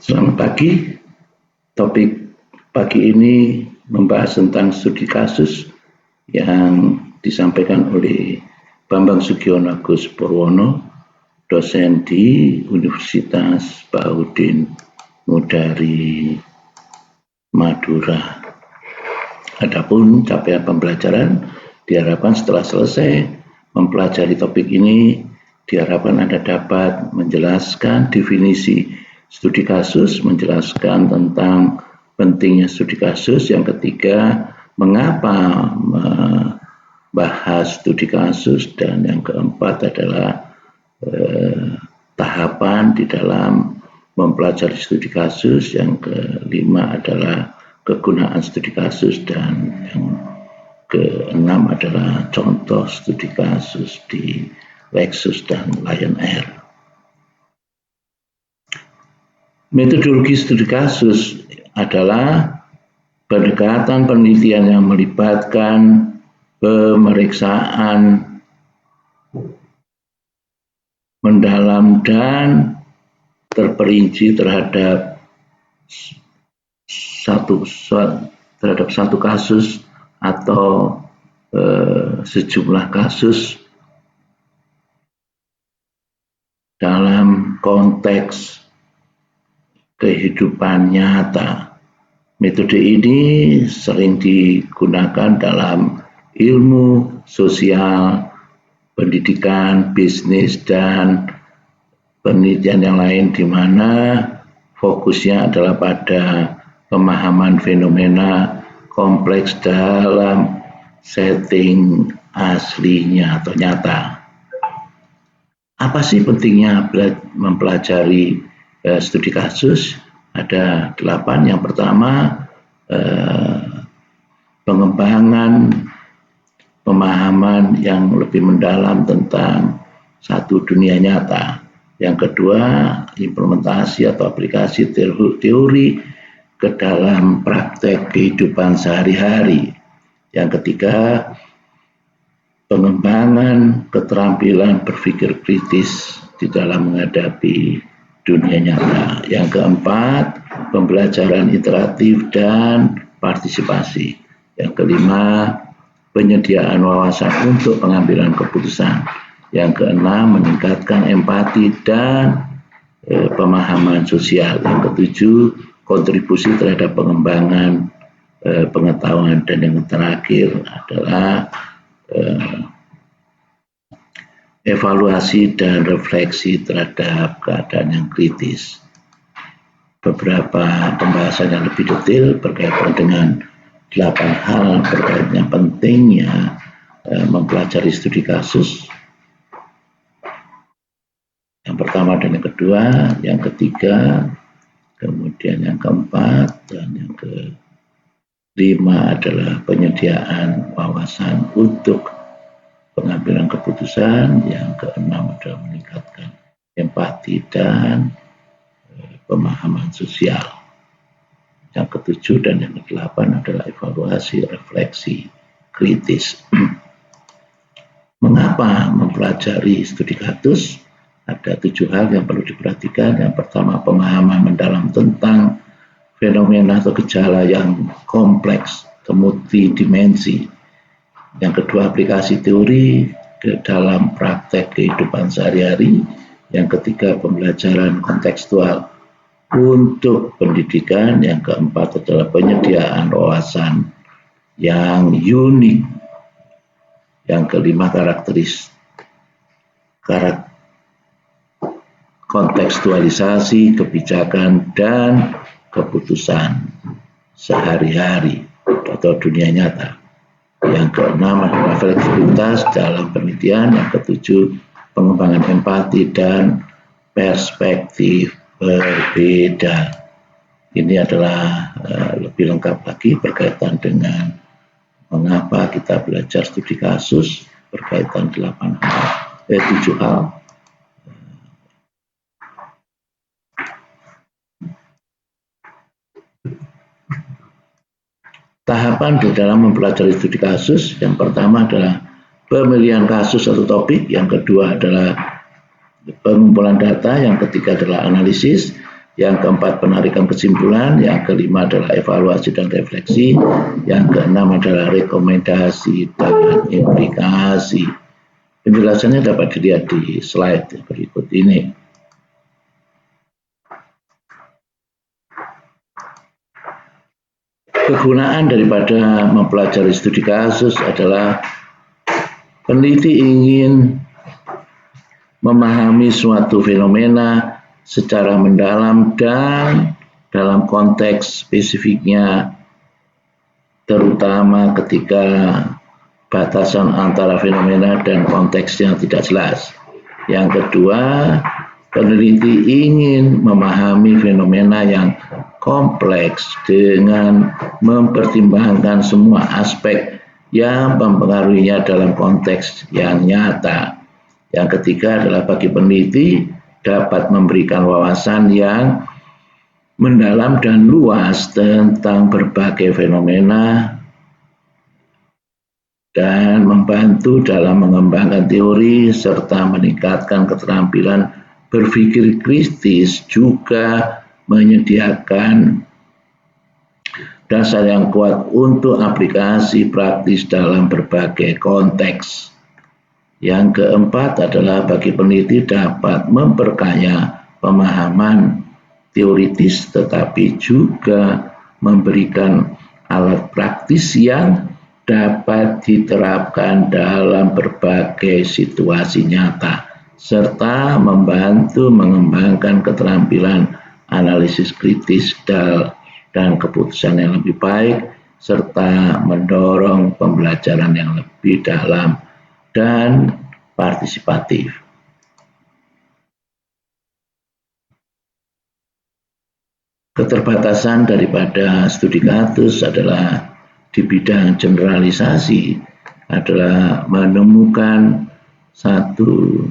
Selamat pagi. Topik pagi ini membahas tentang studi kasus yang disampaikan oleh Bambang Sugiono Agus Purwono, dosen di Universitas Baudin Mudari Madura. Adapun capaian pembelajaran diharapkan setelah selesai mempelajari topik ini, diharapkan Anda dapat menjelaskan definisi studi kasus, menjelaskan tentang pentingnya studi kasus. Yang ketiga, mengapa membahas studi kasus, dan yang keempat adalah tahapan di dalam mempelajari studi kasus. Yang kelima adalah kegunaan studi kasus, dan yang keenam adalah contoh studi kasus di Lexus dan Lion Air. Metodologi studi kasus adalah pendekatan penelitian yang melibatkan pemeriksaan mendalam dan terperinci terhadap satu kasus atau sejumlah kasus dalam konteks kehidupan nyata. Metode ini sering digunakan dalam ilmu sosial, pendidikan, bisnis, dan penelitian yang lain, di mana fokusnya adalah pada pemahaman fenomena kompleks dalam setting aslinya atau nyata. Apa sih pentingnya mempelajari studi kasus? Ada 8. Yang pertama, pengembangan pemahaman yang lebih mendalam tentang satu dunia nyata. Yang kedua, implementasi atau aplikasi teori ke dalam praktek kehidupan sehari-hari. Yang ketiga, pengembangan keterampilan berpikir kritis di dalam menghadapi dunia nyata. Yang keempat, pembelajaran interaktif dan partisipasi. Yang kelima, penyediaan wawasan untuk pengambilan keputusan. Yang keenam, meningkatkan empati dan pemahaman sosial. Yang ketujuh, kontribusi terhadap pengembangan pengetahuan. Dan yang terakhir adalah evaluasi dan refleksi terhadap keadaan yang kritis. Beberapa pembahasan yang lebih detail berkaitan dengan 8 hal berkaitan pentingnya mempelajari studi kasus. Yang pertama dan yang kedua, yang ketiga, kemudian yang keempat, dan yang kelima adalah penyediaan wawasan untuk pengambilan keputusan. Yang keenam adalah meningkatkan empati dan pemahaman sosial. Yang ketujuh dan yang kedelapan adalah evaluasi, refleksi, kritis. Mengapa mempelajari studi kasus? Ada 7 hal yang perlu diperhatikan. Yang pertama, pemahaman mendalam tentang fenomena atau gejala yang kompleks, multidimensi. Yang kedua, aplikasi teori ke dalam praktek kehidupan sehari-hari. Yang ketiga, pembelajaran kontekstual untuk pendidikan. Yang keempat adalah penyediaan wawasan yang unik. Yang kelima, kontekstualisasi kebijakan dan keputusan sehari-hari atau dunia nyata. Yang keenam adalah fleksibilitas dalam penelitian. Yang ketujuh, pengembangan empati dan perspektif berbeda. Ini adalah lebih lengkap lagi berkaitan dengan mengapa kita belajar studi kasus berkaitan 7 hal. Tahapan di dalam mempelajari studi kasus. Yang pertama adalah pemilihan kasus atau topik. Yang kedua adalah pengumpulan data. Yang ketiga adalah analisis. Yang keempat, penarikan kesimpulan. Yang kelima adalah evaluasi dan refleksi. Yang keenam adalah rekomendasi dan implikasi. Penjelasannya dapat dilihat di slide berikut ini. Kegunaan daripada mempelajari studi kasus adalah peneliti ingin memahami suatu fenomena secara mendalam dan dalam konteks spesifiknya, terutama ketika batasan antara fenomena dan konteks yang tidak jelas. Yang kedua, peneliti ingin memahami fenomena yang kompleks dengan mempertimbangkan semua aspek yang mempengaruhinya dalam konteks yang nyata. Yang ketiga adalah bagi peneliti dapat memberikan wawasan yang mendalam dan luas tentang berbagai fenomena dan membantu dalam mengembangkan teori serta meningkatkan keterampilan berpikir kritis, juga menyediakan dasar yang kuat untuk aplikasi praktis dalam berbagai konteks. Yang keempat adalah bagi peneliti dapat memperkaya pemahaman teoritis tetapi juga memberikan alat praktis yang dapat diterapkan dalam berbagai situasi nyata serta membantu mengembangkan keterampilan analisis kritis dan keputusan yang lebih baik serta mendorong pembelajaran yang lebih dalam dan partisipatif. Keterbatasan daripada studi kasus adalah di bidang generalisasi adalah menemukan satu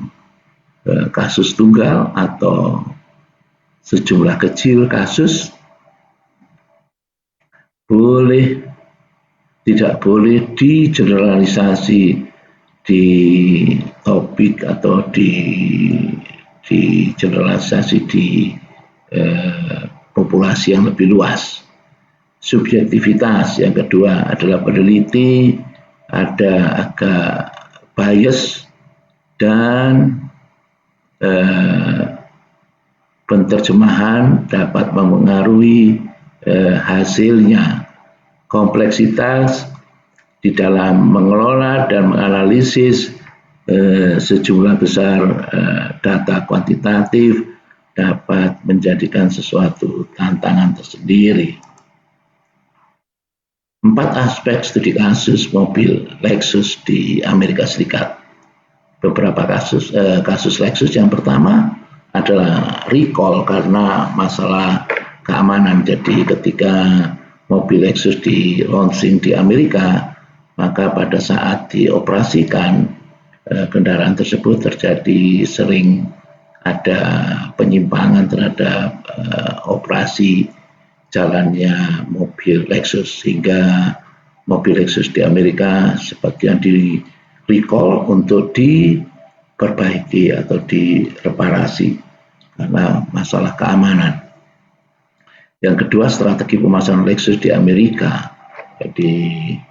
kasus tunggal atau sejumlah kecil kasus tidak boleh digeneralisasi di topik atau di generalisasi di populasi yang lebih luas. Subjektivitas yang kedua adalah peneliti ada agak bias dan penterjemahan dapat mempengaruhi hasilnya. Kompleksitas di dalam mengelola dan menganalisis sejumlah besar data kuantitatif dapat menjadikan sesuatu tantangan tersendiri. 4 aspek studi kasus mobil Lexus di Amerika Serikat. Beberapa kasus Lexus yang pertama adalah recall karena masalah keamanan. Jadi ketika mobil Lexus di launching di Amerika, maka pada saat dioperasikan kendaraan tersebut terjadi sering ada penyimpangan terhadap operasi jalannya mobil Lexus, sehingga mobil Lexus di Amerika sebagian di recall untuk diperbaiki atau direparasi karena masalah keamanan. Yang kedua, strategi pemasaran Lexus di Amerika. Jadi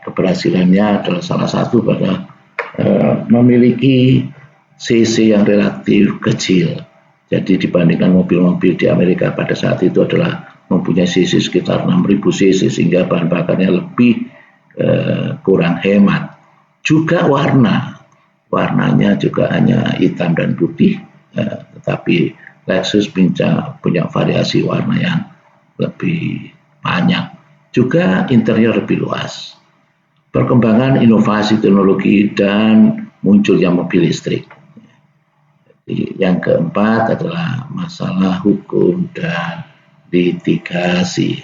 keberhasilannya adalah salah satu pada memiliki CC yang relatif kecil. Jadi dibandingkan mobil-mobil di Amerika pada saat itu adalah mempunyai CC sekitar 6.000 CC sehingga bahan bakarnya lebih kurang hemat. Juga warnanya juga hanya hitam dan putih, tetapi Lexus punya variasi warna yang lebih banyak. Juga interior lebih luas. Perkembangan inovasi teknologi dan munculnya mobil listrik. Jadi, yang keempat adalah masalah hukum dan litigasi.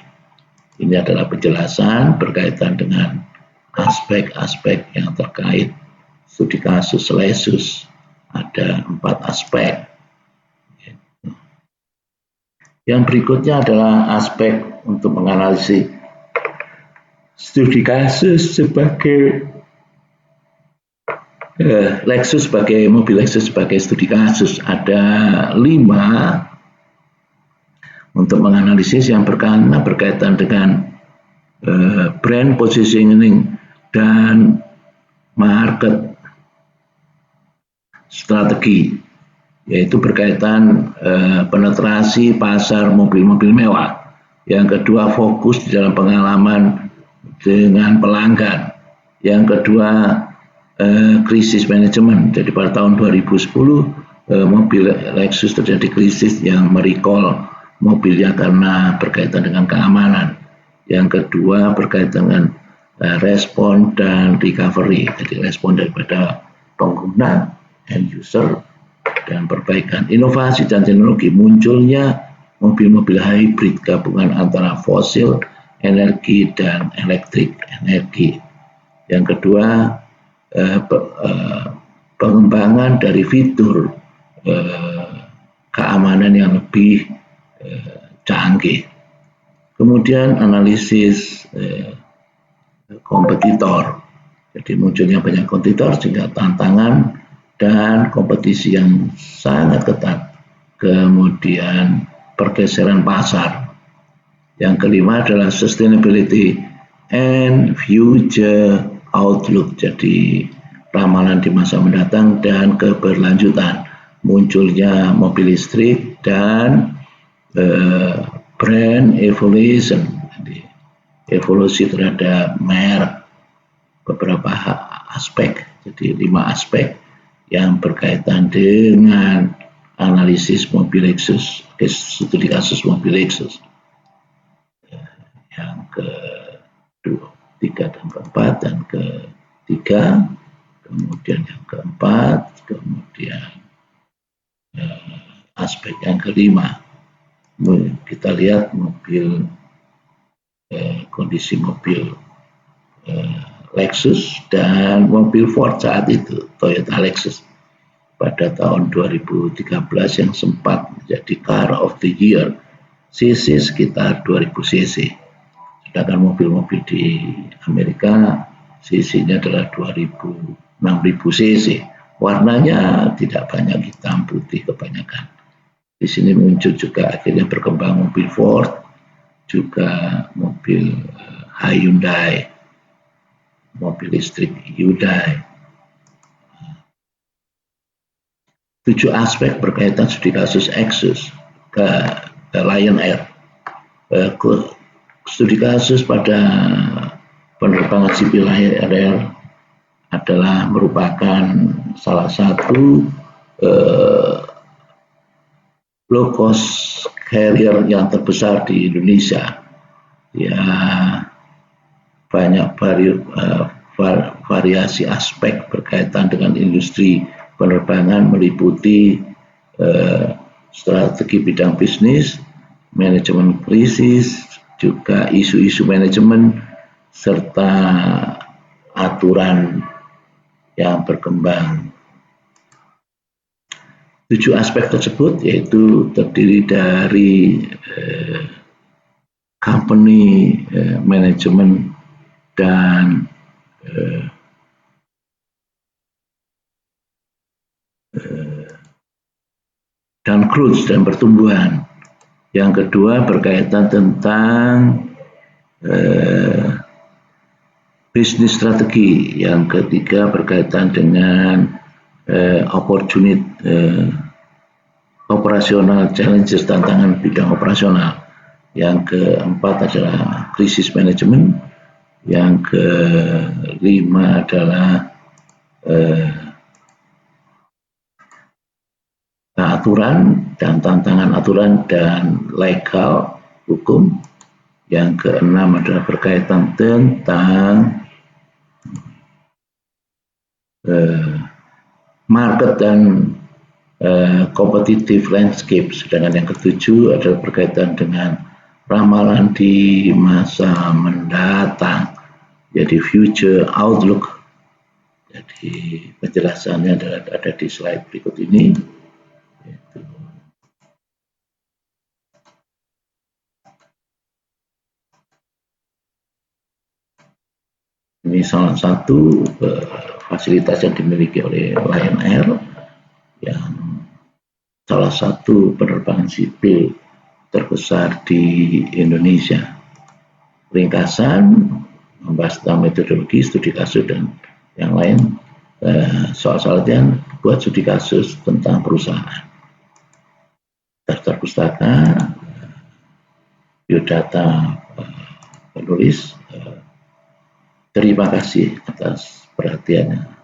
Ini adalah penjelasan berkaitan dengan aspek-aspek yang terkait studi kasus Lexus. Ada 4 aspek. Yang berikutnya adalah aspek untuk menganalisis studi kasus sebagai Lexus sebagai mobil Lexus sebagai studi kasus. Ada 5 untuk menganalisis yang pertama berkaitan dengan brand positioning dan market strategi, yaitu berkaitan penetrasi pasar mobil-mobil mewah. Yang kedua, fokus di dalam pengalaman dengan pelanggan. Yang kedua, krisis manajemen. Jadi pada tahun 2010 mobil Lexus terjadi krisis yang merecall mobilnya karena berkaitan dengan keamanan. Yang kedua berkaitan dengan respon dan recovery. Jadi respon daripada pengguna, end user, dan perbaikan. Inovasi dan teknologi, munculnya mobil-mobil hybrid gabungan antara fosil energi dan elektrik energi. Yang kedua, pengembangan dari fitur keamanan yang lebih canggih. Kemudian analisis kompetitor. Jadi munculnya banyak kompetitor sehingga tantangan dan kompetisi yang sangat ketat. Kemudian pergeseran pasar. Yang kelima adalah sustainability and future outlook. Jadi ramalan di masa mendatang dan keberlanjutan. Munculnya mobil listrik dan brand evolution. Jadi, evolusi terhadap merek, beberapa aspek. Jadi 5 aspek yang berkaitan dengan analisis mobil Lexus, studi kasus mobil Lexus. Yang ketiga dan keempat, dan ketiga, kemudian yang keempat, kemudian aspek yang kelima. Kita lihat mobil, kondisi mobil Lexus dan mobil Ford saat itu, Toyota Lexus. Pada tahun 2013 yang sempat menjadi Car of the Year, cc sekitar 2000 cc. Sedangkan mobil-mobil di Amerika cc-nya adalah 6000 cc. Warnanya tidak banyak, hitam putih kebanyakan. Di sini muncul juga akhirnya berkembang mobil Ford, juga mobil Hyundai, mobil listrik Hyundai. 7 aspek berkaitan studi kasus Lexus ke Lion Air. Studi kasus pada penerbangan sipil Lion Air adalah merupakan salah satu low cost carrier yang terbesar di Indonesia. Ya, banyak variasi aspek berkaitan dengan industri penerbangan, meliputi strategi bidang bisnis, manajemen krisis, juga isu-isu manajemen, serta aturan yang berkembang. 7 aspek tersebut yaitu terdiri dari company manajemen dan growth dan pertumbuhan. Yang kedua berkaitan tentang bisnis strategi. Yang ketiga berkaitan dengan operasional challenges, tantangan bidang operasional. Yang keempat adalah krisis manajemen. Yang kelima adalah aturan dan tantangan aturan dan legal hukum. Yang keenam adalah berkaitan tentang market dan competitive landscape. Sedangkan yang ketujuh adalah berkaitan dengan ramalan di masa mendatang, jadi future outlook. Jadi penjelasannya ada di slide berikut ini. Ini salah satu fasilitas yang dimiliki oleh Lion Air, yang salah satu penerbangan sipil terbesar di Indonesia. Ringkasan membahas tentang metodologi, studi kasus, dan yang lain. Soal-soal latihan buat studi kasus tentang perusahaan. Daftar pustaka, biodata penulis. Terima kasih atas perhatiannya.